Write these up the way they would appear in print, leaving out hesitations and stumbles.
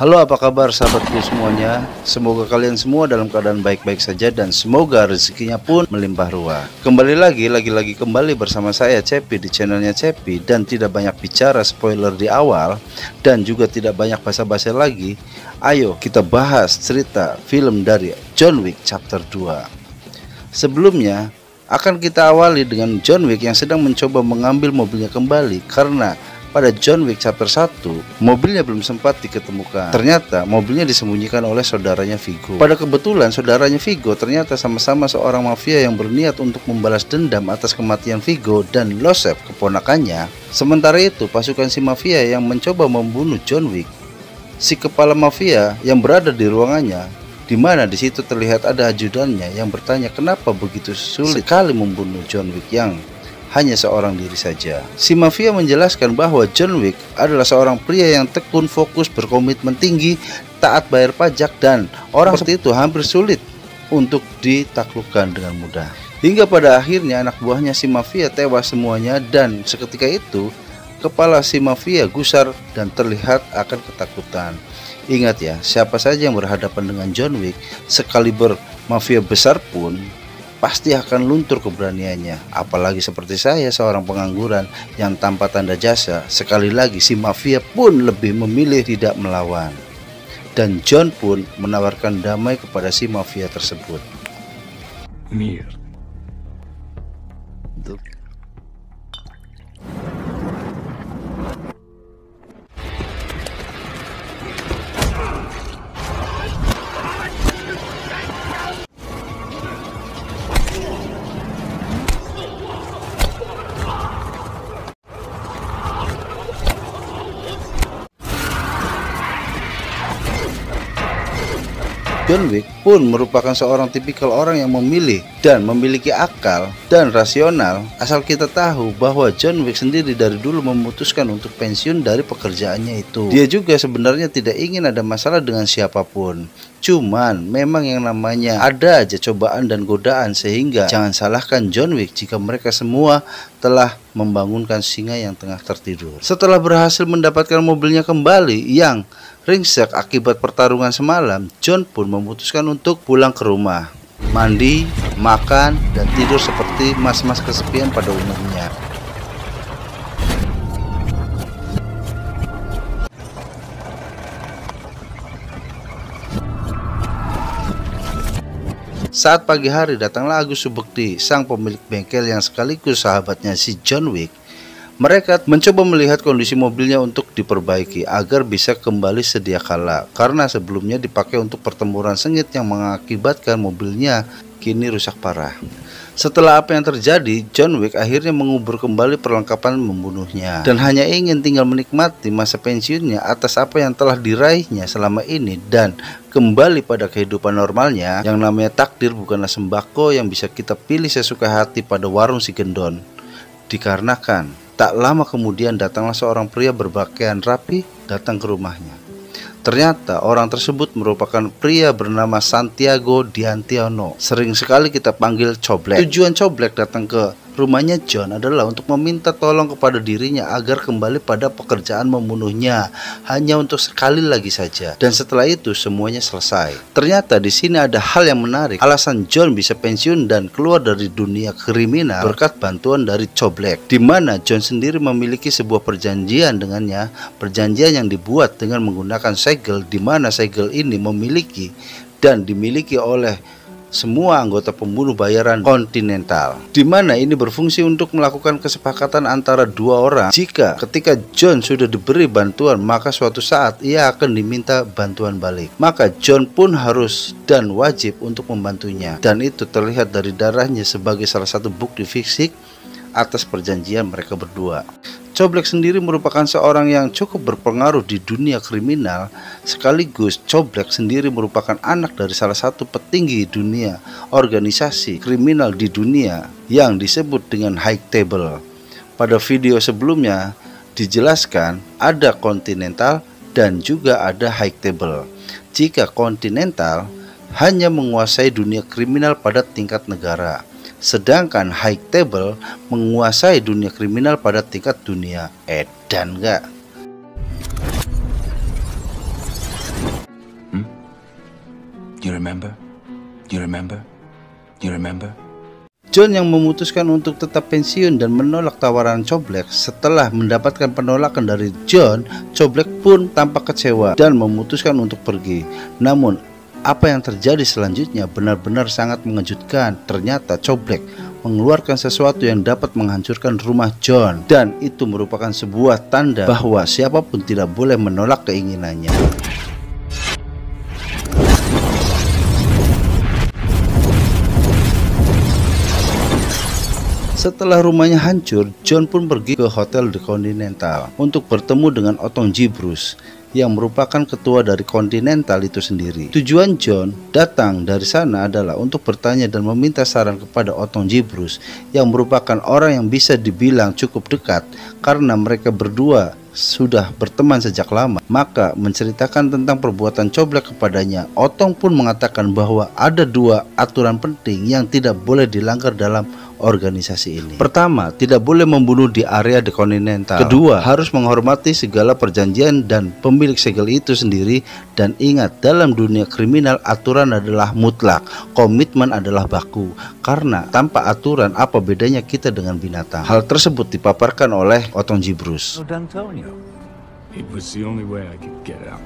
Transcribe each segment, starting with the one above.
Halo, apa kabar sahabatku semuanya? Semoga kalian semua dalam keadaan baik-baik saja dan semoga rezekinya pun melimpah ruah. Kembali lagi bersama saya Cepi di channelnya Cepi, dan tidak banyak bicara spoiler di awal dan juga tidak banyak basa-basi lagi. Ayo kita bahas cerita film dari John Wick chapter 2. Sebelumnya akan kita awali dengan John Wick yang sedang mencoba mengambil mobilnya kembali karena pada John Wick chapter 1, mobilnya belum sempat diketemukan. Ternyata mobilnya disembunyikan oleh saudaranya Viggo. Pada kebetulan saudaranya Viggo ternyata sama-sama seorang mafia yang berniat untuk membalas dendam atas kematian Viggo dan Losep, keponakannya. Sementara itu pasukan si mafia yang mencoba membunuh John Wick, si kepala mafia yang berada di ruangannya, di mana di situ terlihat ada ajudannya yang bertanya kenapa begitu sulit sekali membunuh John Wick yang hanya seorang diri saja. Si mafia menjelaskan bahwa John Wick adalah seorang pria yang tekun, fokus, berkomitmen tinggi, taat bayar pajak, dan orang seperti itu hampir sulit untuk ditaklukkan dengan mudah. Hingga pada akhirnya anak buahnya si mafia tewas semuanya, dan seketika itu kepala si mafia gusar dan terlihat akan ketakutan. Ingat ya, siapa saja yang berhadapan dengan John Wick, sekaliber mafia besar pun pasti akan luntur keberaniannya. Apalagi seperti saya, seorang pengangguran yang tanpa tanda jasa. Sekali lagi si mafia pun lebih memilih tidak melawan, dan John pun menawarkan damai kepada si mafia tersebut. Mir. John Wick pun merupakan seorang tipikal orang yang memilih dan memiliki akal dan rasional, asal kita tahu bahwa John Wick sendiri dari dulu memutuskan untuk pensiun dari pekerjaannya itu. Dia juga sebenarnya tidak ingin ada masalah dengan siapapun, cuman memang yang namanya ada aja cobaan dan godaan, sehingga jangan salahkan John Wick jika mereka semua telah membangunkan singa yang tengah tertidur. Setelah berhasil mendapatkan mobilnya kembali yang ringsek akibat pertarungan semalam, John pun memutuskan untuk pulang ke rumah, mandi, makan, dan tidur seperti mas-mas kesepian pada umumnya. Saat pagi hari datanglah Agus Subekti, sang pemilik bengkel yang sekaligus sahabatnya si John Wick. Mereka mencoba melihat kondisi mobilnya untuk diperbaiki agar bisa kembali sedia kala, karena sebelumnya dipakai untuk pertempuran sengit yang mengakibatkan mobilnya kini rusak parah. Setelah apa yang terjadi, John Wick akhirnya mengubur kembali perlengkapan membunuhnya dan hanya ingin tinggal menikmati masa pensiunnya atas apa yang telah diraihnya selama ini dan kembali pada kehidupan normalnya. Yang namanya takdir bukanlah sembako yang bisa kita pilih sesuka hati pada warung si gendon. Dikarenakan tak lama kemudian datanglah seorang pria berpakaian rapi datang ke rumahnya. Ternyata orang tersebut merupakan pria bernama Santiago Diantiono. Sering sekali kita panggil Coblek. Tujuan Coblek datang ke rumahnya John adalah untuk meminta tolong kepada dirinya agar kembali pada pekerjaan membunuhnya, hanya untuk sekali lagi saja. Dan setelah itu semuanya selesai. Ternyata di sini ada hal yang menarik. Alasan John bisa pensiun dan keluar dari dunia kriminal berkat bantuan dari Coblek, di mana John sendiri memiliki sebuah perjanjian dengannya, perjanjian yang dibuat dengan menggunakan segel, di mana segel ini memiliki dan dimiliki oleh semua anggota pembunuh bayaran kontinental, di mana ini berfungsi untuk melakukan kesepakatan antara dua orang. Jika ketika John sudah diberi bantuan, maka suatu saat ia akan diminta bantuan balik, maka John pun harus dan wajib untuk membantunya, dan itu terlihat dari darahnya sebagai salah satu bukti fisik atas perjanjian mereka berdua. Coblek sendiri merupakan seorang yang cukup berpengaruh di dunia kriminal, sekaligus Coblek sendiri merupakan anak dari salah satu petinggi dunia organisasi kriminal di dunia yang disebut dengan High Table. Pada video sebelumnya dijelaskan ada Continental dan juga ada High Table. Jika Continental hanya menguasai dunia kriminal pada tingkat negara, sedangkan High Table menguasai dunia kriminal pada tingkat dunia. Edan gak? You remember? You remember? You remember? John yang memutuskan untuk tetap pensiun dan menolak tawaran Coblek. Setelah mendapatkan penolakan dari John, Coblek pun tampak kecewa dan memutuskan untuk pergi. Namun, apa yang terjadi selanjutnya benar-benar sangat mengejutkan. Ternyata Coblek mengeluarkan sesuatu yang dapat menghancurkan rumah John, dan itu merupakan sebuah tanda bahwa siapapun tidak boleh menolak keinginannya. Setelah rumahnya hancur, John pun pergi ke hotel The Continental untuk bertemu dengan Otong Gibrus yang merupakan ketua dari Continental itu sendiri. Tujuan John datang dari sana adalah untuk bertanya dan meminta saran kepada Otong Gibrus yang merupakan orang yang bisa dibilang cukup dekat karena mereka berdua sudah berteman sejak lama. Maka menceritakan tentang perbuatan Coblek kepadanya. Otong pun mengatakan bahwa ada dua aturan penting yang tidak boleh dilanggar dalam organisasi ini. Pertama, tidak boleh membunuh di area The Continental. Kedua, harus menghormati segala perjanjian dan pemilik segel itu sendiri. Dan ingat, dalam dunia kriminal aturan adalah mutlak, komitmen adalah baku. Karena tanpa aturan, apa bedanya kita dengan binatang? Hal tersebut dipaparkan oleh Otong Gibrus. It was the only way I could get out.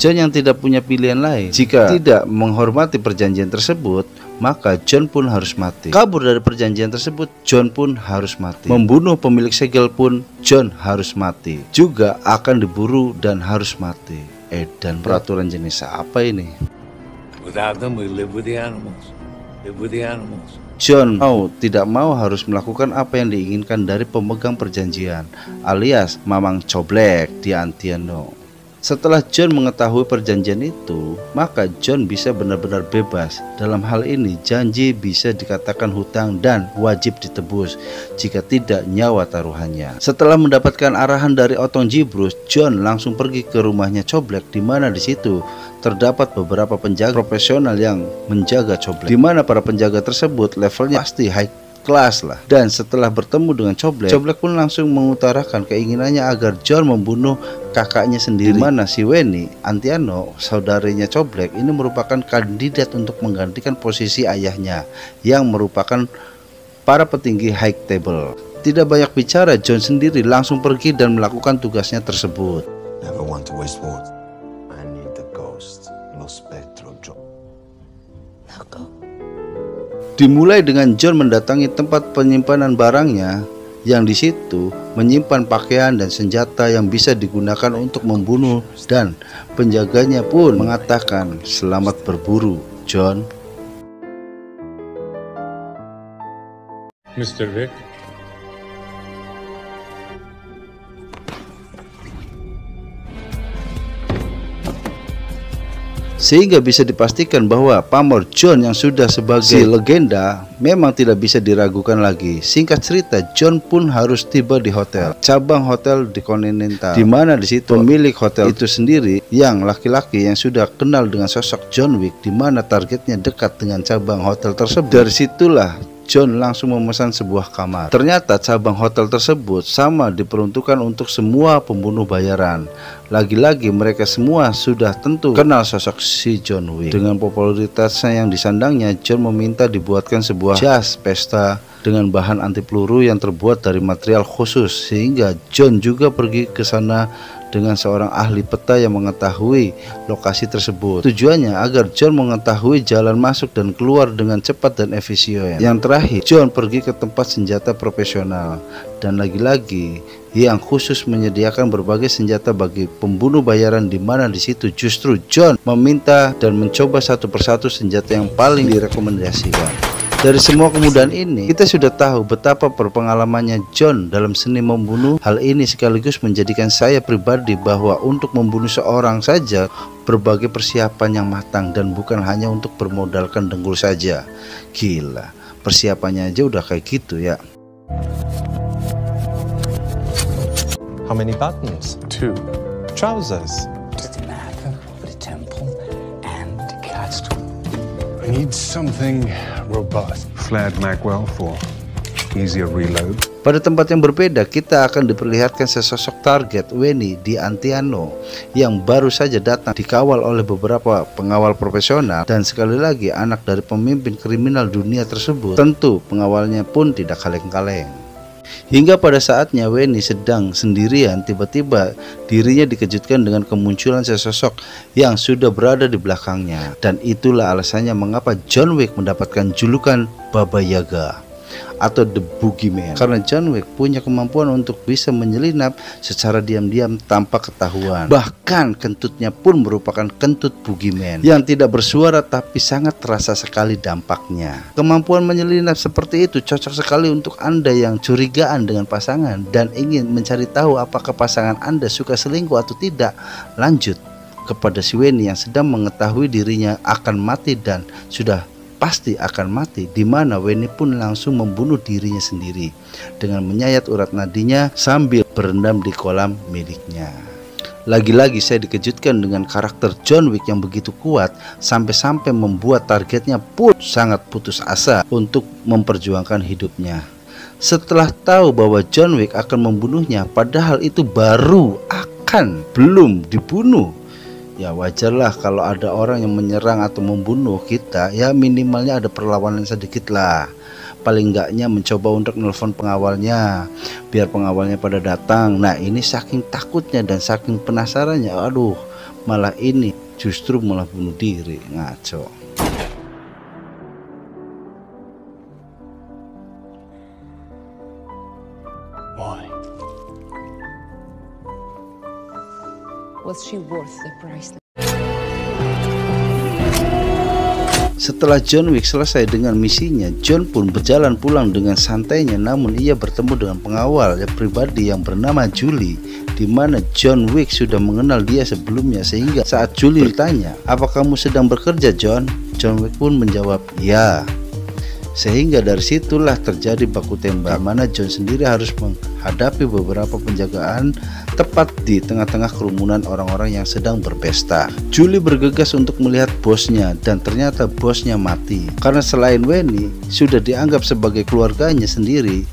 John yang tidak punya pilihan lain. Jika tidak menghormati perjanjian tersebut, maka John pun harus mati. Kabur dari perjanjian tersebut, John pun harus mati. Membunuh pemilik segel pun, John harus mati. Juga akan diburu dan harus mati. Dan peraturan jenis apa ini? Without them, we live with the animals. Live with the animals. John tidak mau harus melakukan apa yang diinginkan dari pemegang perjanjian, alias Mamang Coblek di Antiano. Setelah John mengetahui perjanjian itu, maka John bisa benar-benar bebas. Dalam hal ini, janji bisa dikatakan hutang dan wajib ditebus. Jika tidak, nyawa taruhannya. Setelah mendapatkan arahan dari Otong Gibrus, John langsung pergi ke rumahnya Coblek, di mana di situ terdapat beberapa penjaga profesional yang menjaga Coblek. Di mana para penjaga tersebut levelnya pasti high kelas lah. Dan setelah bertemu dengan Coblek, Coblek pun langsung mengutarakan keinginannya agar John membunuh kakaknya sendiri. Di mana si Weni Antiano, saudarinya Coblek, ini merupakan kandidat untuk menggantikan posisi ayahnya yang merupakan para petinggi high table. Tidak banyak bicara, John sendiri langsung pergi dan melakukan tugasnya tersebut. Never want to waste words. I need the ghost, lo spettro, John. Dimulai dengan John mendatangi tempat penyimpanan barangnya yang di situ menyimpan pakaian dan senjata yang bisa digunakan untuk membunuh, dan penjaganya pun mengatakan, "Selamat berburu, John." Mr. Vic? Sehingga bisa dipastikan bahwa pamor John yang sudah sebagai legenda memang tidak bisa diragukan lagi. Singkat cerita, John pun harus tiba di hotel, cabang hotel di Continental, di mana di situ pemilik hotel itu sendiri yang laki-laki yang sudah kenal dengan sosok John Wick, di mana targetnya dekat dengan cabang hotel tersebut. Dari situlah John langsung memesan sebuah kamar. Ternyata cabang hotel tersebut sama diperuntukkan untuk semua pembunuh bayaran. Lagi-lagi mereka semua sudah tentu kenal sosok si John Wick. Dengan popularitasnya yang disandangnya, John meminta dibuatkan sebuah jas pesta dengan bahan anti peluru yang terbuat dari material khusus, sehingga John juga pergi ke sana dengan seorang ahli peta yang mengetahui lokasi tersebut. Tujuannya agar John mengetahui jalan masuk dan keluar dengan cepat dan efisien. Yang terakhir, John pergi ke tempat senjata profesional, dan lagi-lagi yang khusus menyediakan berbagai senjata bagi pembunuh bayaran, di mana di situ justru John meminta dan mencoba satu persatu senjata yang paling direkomendasikan. Dari semua kemudahan ini, kita sudah tahu betapa berpengalamannya John dalam seni membunuh. Hal ini sekaligus menjadikan saya pribadi bahwa untuk membunuh seorang saja berbagai persiapan yang matang, dan bukan hanya untuk bermodalkan dengkul saja. Gila, persiapannya aja udah kayak gitu ya. How many buttons? 2. Trousers? Just a knife with a temple and cast. I need something robust. Flared magwell for easier reload. Pada tempat yang berbeda, kita akan diperlihatkan sesosok target Wenny di Antiano yang baru saja datang dikawal oleh beberapa pengawal profesional, dan sekali lagi anak dari pemimpin kriminal dunia tersebut. Tentu pengawalnya pun tidak kaleng-kaleng. Hingga pada saatnya Wenny sedang sendirian, tiba-tiba dirinya dikejutkan dengan kemunculan sesosok yang sudah berada di belakangnya. Dan itulah alasannya mengapa John Wick mendapatkan julukan Baba Yaga atau The Boogeyman, karena John Wick punya kemampuan untuk bisa menyelinap secara diam-diam tanpa ketahuan. Bahkan kentutnya pun merupakan kentut Boogeyman yang tidak bersuara tapi sangat terasa sekali dampaknya. Kemampuan menyelinap seperti itu cocok sekali untuk Anda yang curigaan dengan pasangan dan ingin mencari tahu apakah pasangan Anda suka selingkuh atau tidak. Lanjut kepada si Wenny yang sedang mengetahui dirinya akan mati dan sudah pasti akan mati, di mana Wenny pun langsung membunuh dirinya sendiri dengan menyayat urat nadinya sambil berendam di kolam miliknya. Lagi-lagi saya dikejutkan dengan karakter John Wick yang begitu kuat sampai-sampai membuat targetnya pun sangat putus asa untuk memperjuangkan hidupnya. Setelah tahu bahwa John Wick akan membunuhnya, padahal itu belum dibunuh. Ya wajarlah kalau ada orang yang menyerang atau membunuh kita, ya minimalnya ada perlawanan sedikit lah. Paling enggaknya mencoba untuk nelpon pengawalnya biar pengawalnya pada datang. Nah ini saking takutnya dan saking penasarannya, aduh malah ini justru malah bunuh diri. Ngaco. Why? Was she worth the price? Setelah John Wick selesai dengan misinya, John pun berjalan pulang dengan santainya, namun ia bertemu dengan pengawal pribadi yang bernama Julie, di mana John Wick sudah mengenal dia sebelumnya, sehingga saat Julie bertanya, "Apa kamu sedang bekerja, John?" John Wick pun menjawab, "Ya." Sehingga dari situlah terjadi baku tembak, mana John sendiri harus menghadapi beberapa penjagaan tepat di tengah-tengah kerumunan orang-orang yang sedang berpesta. Julie bergegas untuk melihat bosnya dan ternyata bosnya mati. Karena selain Wenny sudah dianggap sebagai keluarganya sendiri,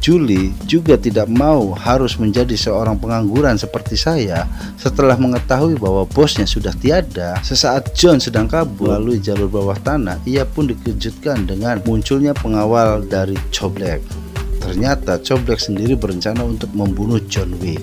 Julie juga tidak mau harus menjadi seorang pengangguran seperti saya. Setelah mengetahui bahwa bosnya sudah tiada, sesaat John sedang kabur melalui jalur bawah tanah, ia pun dikejutkan dengan munculnya pengawal dari Coblek. Ternyata Coblek sendiri berencana untuk membunuh John Wick.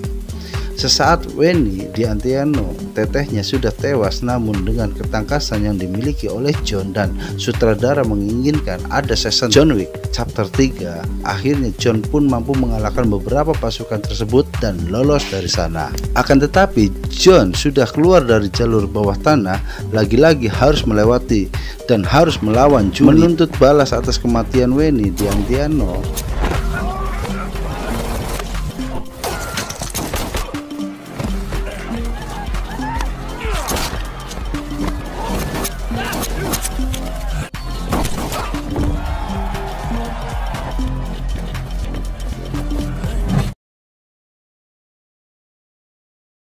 Sesaat Wenny di Antiano, tetehnya sudah tewas, namun dengan ketangkasan yang dimiliki oleh John dan sutradara menginginkan ada season John Wick chapter 3, akhirnya John pun mampu mengalahkan beberapa pasukan tersebut dan lolos dari sana. Akan tetapi John sudah keluar dari jalur bawah tanah, lagi-lagi harus melewati dan harus melawan Julie. Menuntut balas atas kematian Wenny di Antiano,